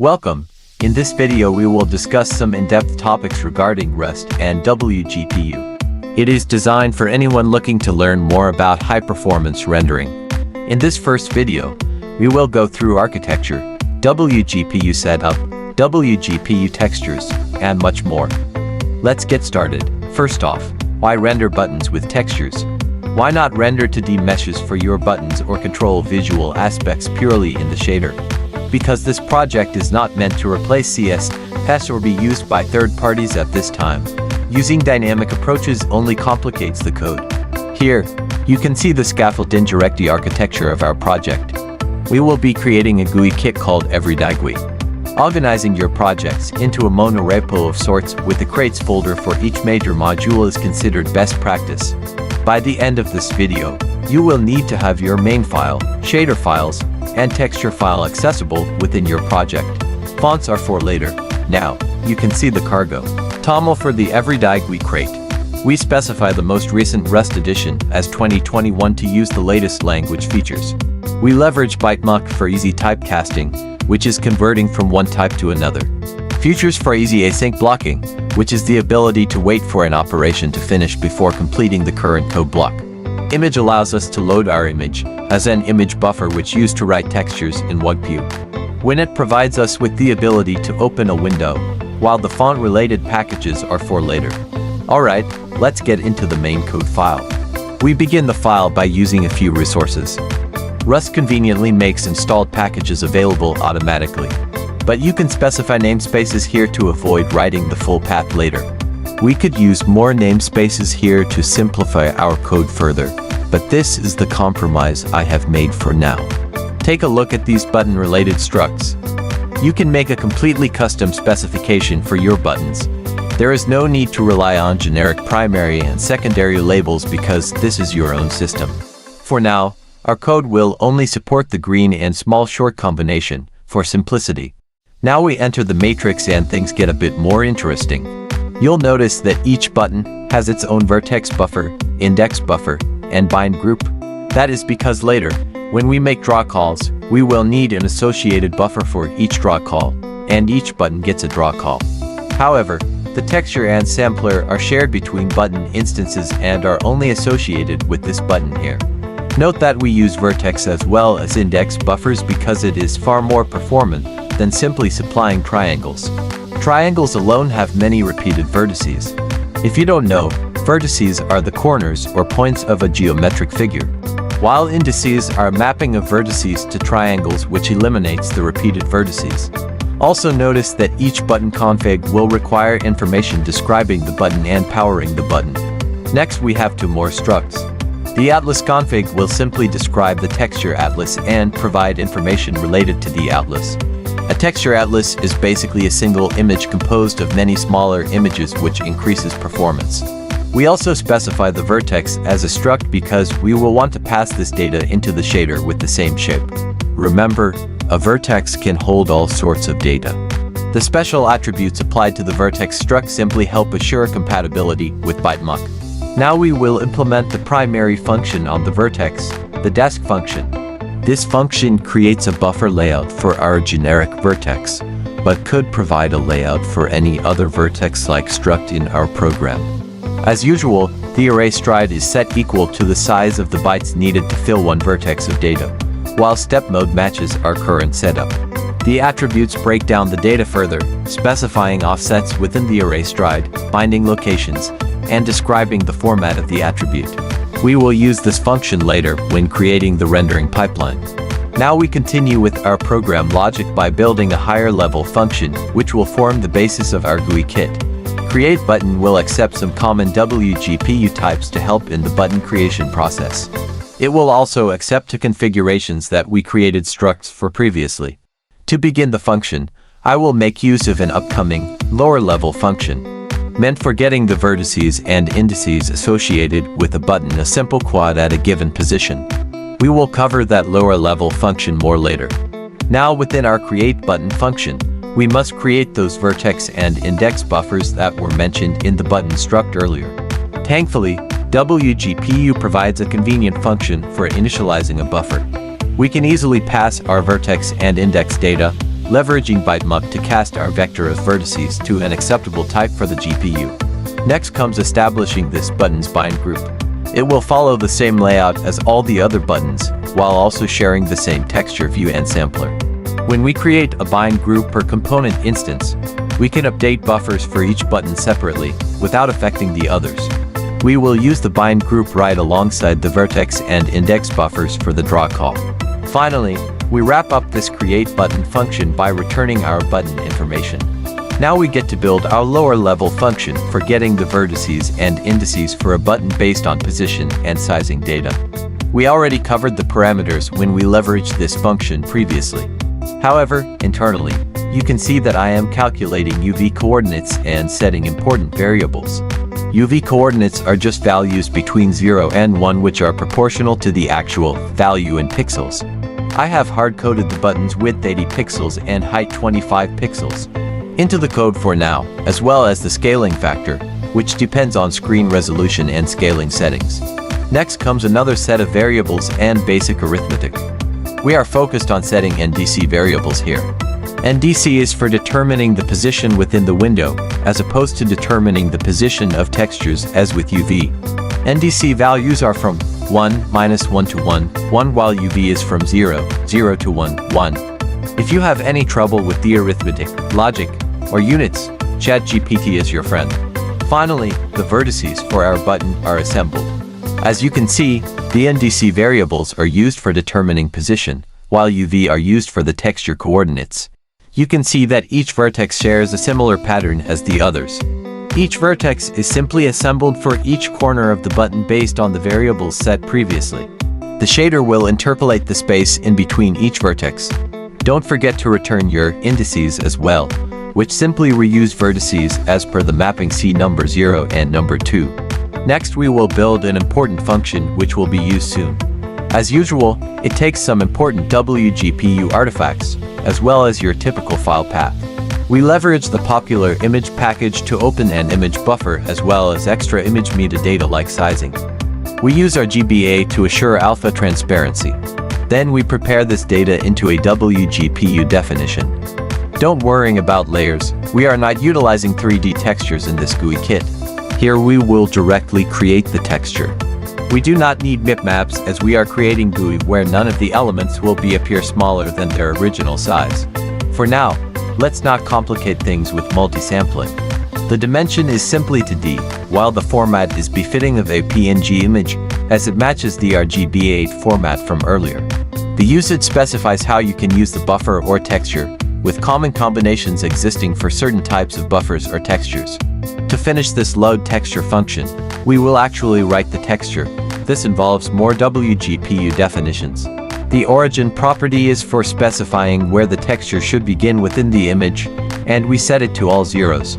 Welcome. In this video we will discuss some in-depth topics regarding REST and Wgpu. It is designed for anyone looking to learn more about high-performance rendering. In this first video, we will go through architecture, Wgpu setup, Wgpu textures, and much more. Let's get started. First off, why render buttons with textures? Why not render 2D meshes for your buttons or control visual aspects purely in the shader? Because this project is not meant to replace CSS or be used by third parties at this time. Using dynamic approaches only complicates the code. Here, you can see the scaffold indirectly architecture of our project. We will be creating a GUI kit called EverydayGUI. Organizing your projects into a monorepo of sorts with the crates folder for each major module is considered best practice. By the end of this video, you will need to have your main file, shader files, and texture file accessible within your project. Fonts are for later. Now, you can see the cargo. TOML for the EverydayGUI crate. We specify the most recent REST edition as 2021 to use the latest language features. We leverage ByteMuck for easy typecasting, which is converting from one type to another. Features for easy async blocking, which is the ability to wait for an operation to finish before completing the current code block. Image allows us to load our image as an image buffer which used to write textures in Wgpu. Winit provides us with the ability to open a window, while the font-related packages are for later. Alright, let's get into the main code file. We begin the file by using a few resources. Rust conveniently makes installed packages available automatically, but you can specify namespaces here to avoid writing the full path later. We could use more namespaces here to simplify our code further, but this is the compromise I have made for now. Take a look at these button-related structs. You can make a completely custom specification for your buttons. There is no need to rely on generic primary and secondary labels because this is your own system. For now, our code will only support the green and small short combination for simplicity. Now we enter the matrix and things get a bit more interesting. You'll notice that each button has its own vertex buffer, index buffer, and bind group. That is because later, when we make draw calls, we will need an associated buffer for each draw call, and each button gets a draw call. However, the texture and sampler are shared between button instances and are only associated with this button here. Note that we use vertex as well as index buffers because it is far more performant than simply supplying triangles. Triangles alone have many repeated vertices. If you don't know, vertices are the corners or points of a geometric figure, while indices are a mapping of vertices to triangles which eliminates the repeated vertices. Also notice that each button config will require information describing the button and powering the button. Next we have two more structs. The atlas config will simply describe the texture atlas and provide information related to the atlas. A texture atlas is basically a single image composed of many smaller images which increases performance. We also specify the vertex as a struct because we will want to pass this data into the shader with the same shape. Remember, a vertex can hold all sorts of data. The special attributes applied to the vertex struct simply help assure compatibility with ByteMuck. Now we will implement the primary function on the vertex, the desk function. This function creates a buffer layout for our generic vertex, but could provide a layout for any other vertex-like struct in our program. As usual, the array stride is set equal to the size of the bytes needed to fill one vertex of data, while step mode matches our current setup. The attributes break down the data further, specifying offsets within the array stride, binding locations, and describing the format of the attribute. We will use this function later when creating the rendering pipeline. Now we continue with our program logic by building a higher level function which will form the basis of our GUI kit. Create button will accept some common Wgpu types to help in the button creation process. It will also accept two configurations that we created structs for previously. To begin the function, I will make use of an upcoming, lower level function meant for getting the vertices and indices associated with a button a simple quad at a given position. We will cover that lower level function more later. Now within our create button function, we must create those vertex and index buffers that were mentioned in the button struct earlier. Thankfully, Wgpu provides a convenient function for initializing a buffer. We can easily pass our vertex and index data, leveraging bitmap to cast our vector of vertices to an acceptable type for the GPU. Next comes establishing this button's bind group. It will follow the same layout as all the other buttons, while also sharing the same texture view and sampler. When we create a bind group per component instance, we can update buffers for each button separately, without affecting the others. We will use the bind group right alongside the vertex and index buffers for the draw call. Finally, we wrap up this create button function by returning our button information. Now we get to build our lower level function for getting the vertices and indices for a button based on position and sizing data. We already covered the parameters when we leveraged this function previously. However, internally, you can see that I am calculating UV coordinates and setting important variables. UV coordinates are just values between 0 and 1 which are proportional to the actual value in pixels. I have hard-coded the button's width 80 pixels and height 25 pixels into the code for now, as well as the scaling factor, which depends on screen resolution and scaling settings. Next comes another set of variables and basic arithmetic. We are focused on setting NDC variables here. NDC is for determining the position within the window, as opposed to determining the position of textures as with UV. NDC values are from 1, -1 to 1, 1 while UV is from 0, 0 to 1, 1. If you have any trouble with the arithmetic, logic, or units, ChatGPT is your friend. Finally, the vertices for our button are assembled. As you can see, the NDC variables are used for determining position, while UV are used for the texture coordinates. You can see that each vertex shares a similar pattern as the others. Each vertex is simply assembled for each corner of the button based on the variables set previously. The shader will interpolate the space in between each vertex. Don't forget to return your indices as well, which simply reuse vertices as per the mapping C number 0 and number 2. Next we will build an important function which will be used soon. As usual, it takes some important WGPU artifacts, as well as your typical file path. We leverage the popular image package to open an image buffer as well as extra image metadata like sizing. We use our GBA to assure alpha transparency. Then we prepare this data into a WGPU definition. Don't worry about layers, we are not utilizing 3D textures in this GUI kit. Here we will directly create the texture. We do not need bitmaps as we are creating GUI where none of the elements will appear smaller than their original size. For now, let's not complicate things with multi-sampling. The dimension is simply to D, while the format is befitting of a PNG image as it matches the RGB8 format from earlier. The usage specifies how you can use the buffer or texture, with common combinations existing for certain types of buffers or textures. To finish this load texture function, we will actually write the texture. This involves more WGPU definitions. The origin property is for specifying where the texture should begin within the image, and we set it to all zeros.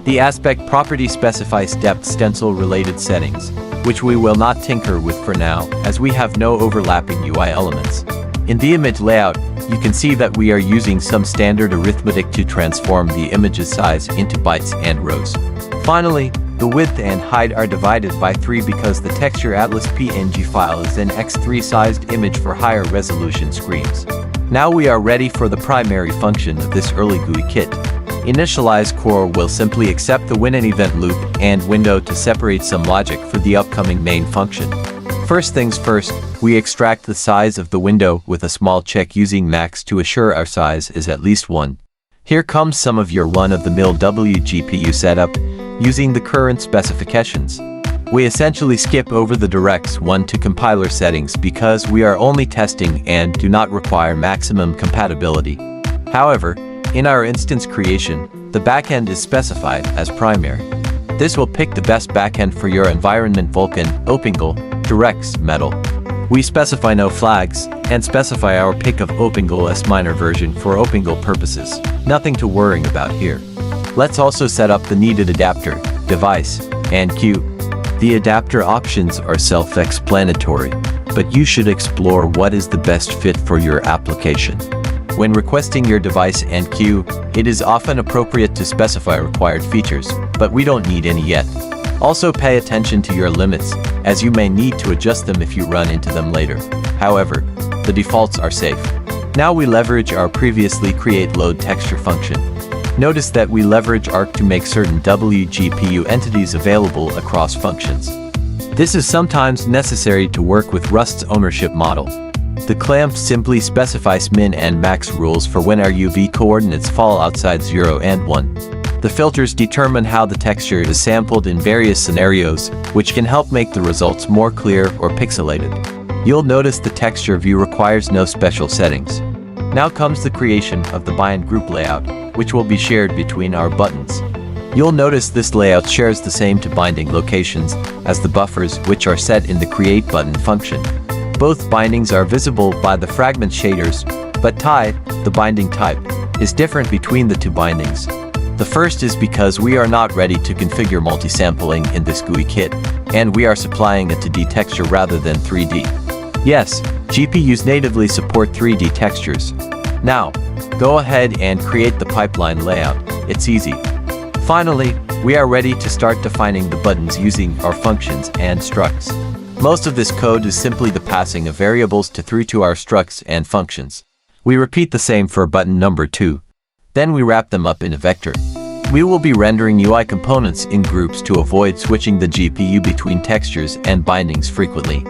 The aspect property specifies depth stencil related settings, which we will not tinker with for now, as we have no overlapping UI elements. In the image layout, you can see that we are using some standard arithmetic to transform the image's size into bytes and rows. Finally, the width and height are divided by 3 because the texture atlas PNG file is an x3 sized image for higher resolution screens. Now we are ready for the primary function of this early GUI kit. Initialize core will simply accept the when an event loop and window to separate some logic for the upcoming main function. First things first, we extract the size of the window with a small check using max to assure our size is at least 1. Here comes some of your run-of-the-mill WGPU setup using the current specifications. We essentially skip over the directs 1 to compiler settings because we are only testing and do not require maximum compatibility. However, in our instance creation, the backend is specified as primary. This will pick the best backend for your environment Vulkan, OpenGL, directs, Metal. We specify no flags, and specify our pick of OpenGL as minor version for OpenGL purposes. Nothing to worry about here. Let's also set up the needed adapter, device, and queue. The adapter options are self-explanatory, but you should explore what is the best fit for your application. When requesting your device and queue, it is often appropriate to specify required features, but we don't need any yet. Also pay attention to your limits, as you may need to adjust them if you run into them later. However, the defaults are safe. Now we leverage our previously create load texture function. Notice that we leverage arc to make certain WGPU entities available across functions. This is sometimes necessary to work with Rust's ownership model. The clamp simply specifies min and max rules for when our UV coordinates fall outside 0 and 1. The filters determine how the texture is sampled in various scenarios, which can help make the results more clear or pixelated. You'll notice the texture view requires no special settings. Now comes the creation of the bind group layout, which will be shared between our buttons. You'll notice this layout shares the same to binding locations as the buffers which are set in the create button function. Both bindings are visible by the fragment shaders, but tie, the binding type, is different between the two bindings. The first is because we are not ready to configure multi-sampling in this GUI kit, and we are supplying a 2D texture rather than 3D. Yes, GPUs natively support 3D textures. Now, go ahead and create the pipeline layout. It's easy. Finally, we are ready to start defining the buttons using our functions and structs. Most of this code is simply the passing of variables through to our structs and functions. We repeat the same for button number 2. Then we wrap them up in a vector. We will be rendering UI components in groups to avoid switching the GPU between textures and bindings frequently.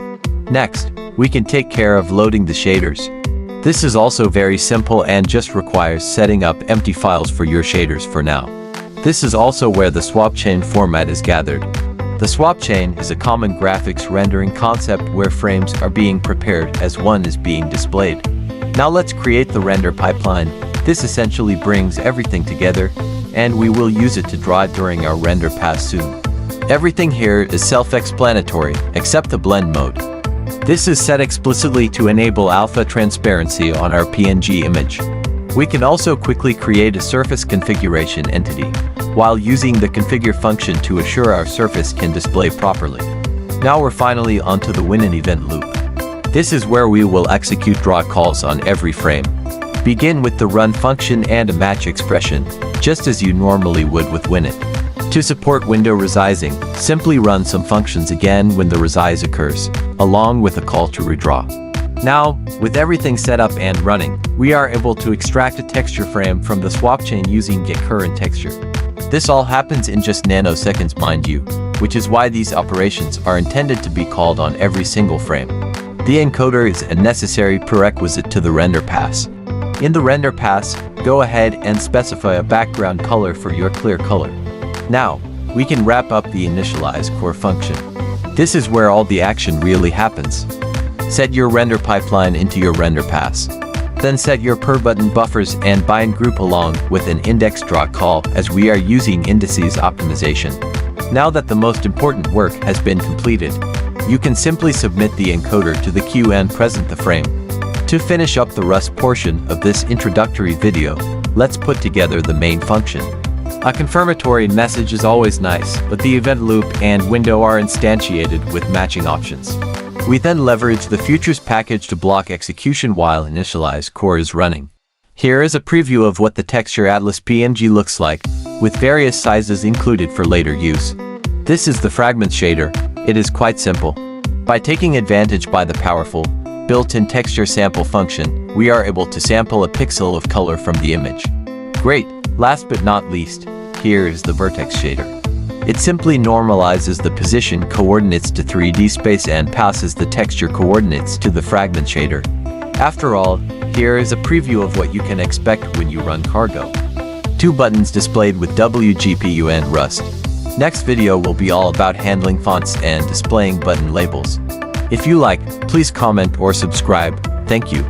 Next, we can take care of loading the shaders. This is also very simple and just requires setting up empty files for your shaders for now. This is also where the swapchain format is gathered. The swapchain is a common graphics rendering concept where frames are being prepared as one is being displayed. Now let's create the render pipeline. This essentially brings everything together, and we will use it to draw it during our render pass soon. Everything here is self-explanatory, except the blend mode. This is set explicitly to enable alpha transparency on our PNG image. We can also quickly create a surface configuration entity, while using the configure function to assure our surface can display properly. Now we're finally onto the win and event loop. This is where we will execute draw calls on every frame. Begin with the run function and a match expression, just as you normally would with winit. To support window resizing, simply run some functions again when the resize occurs, along with a call to redraw. Now, with everything set up and running, we are able to extract a texture frame from the swapchain using getCurrentTexture. This all happens in just nanoseconds, mind you, which is why these operations are intended to be called on every single frame. The encoder is a necessary prerequisite to the render pass. In the render pass, go ahead and specify a background color for your clear color. Now, we can wrap up the initialize core function. This is where all the action really happens. Set your render pipeline into your render pass. Then set your per button buffers and bind group along with an index draw call as we are using indices optimization. Now that the most important work has been completed, you can simply submit the encoder to the queue and present the frame. To finish up the Rust portion of this introductory video, let's put together the main function. A confirmatory message is always nice, but the event loop and window are instantiated with matching options. We then leverage the futures package to block execution while initialize core is running. Here is a preview of what the texture atlas PNG looks like, with various sizes included for later use. This is the fragment shader. It is quite simple. By taking advantage by the powerful, built-in texture sample function, we are able to sample a pixel of color from the image. Great! Last but not least, here is the vertex shader. It simply normalizes the position coordinates to 3D space and passes the texture coordinates to the fragment shader. After all, here is a preview of what you can expect when you run cargo. 2 buttons displayed with Wgpu and Rust. Next video will be all about handling fonts and displaying button labels. If you like, please comment or subscribe. Thank you.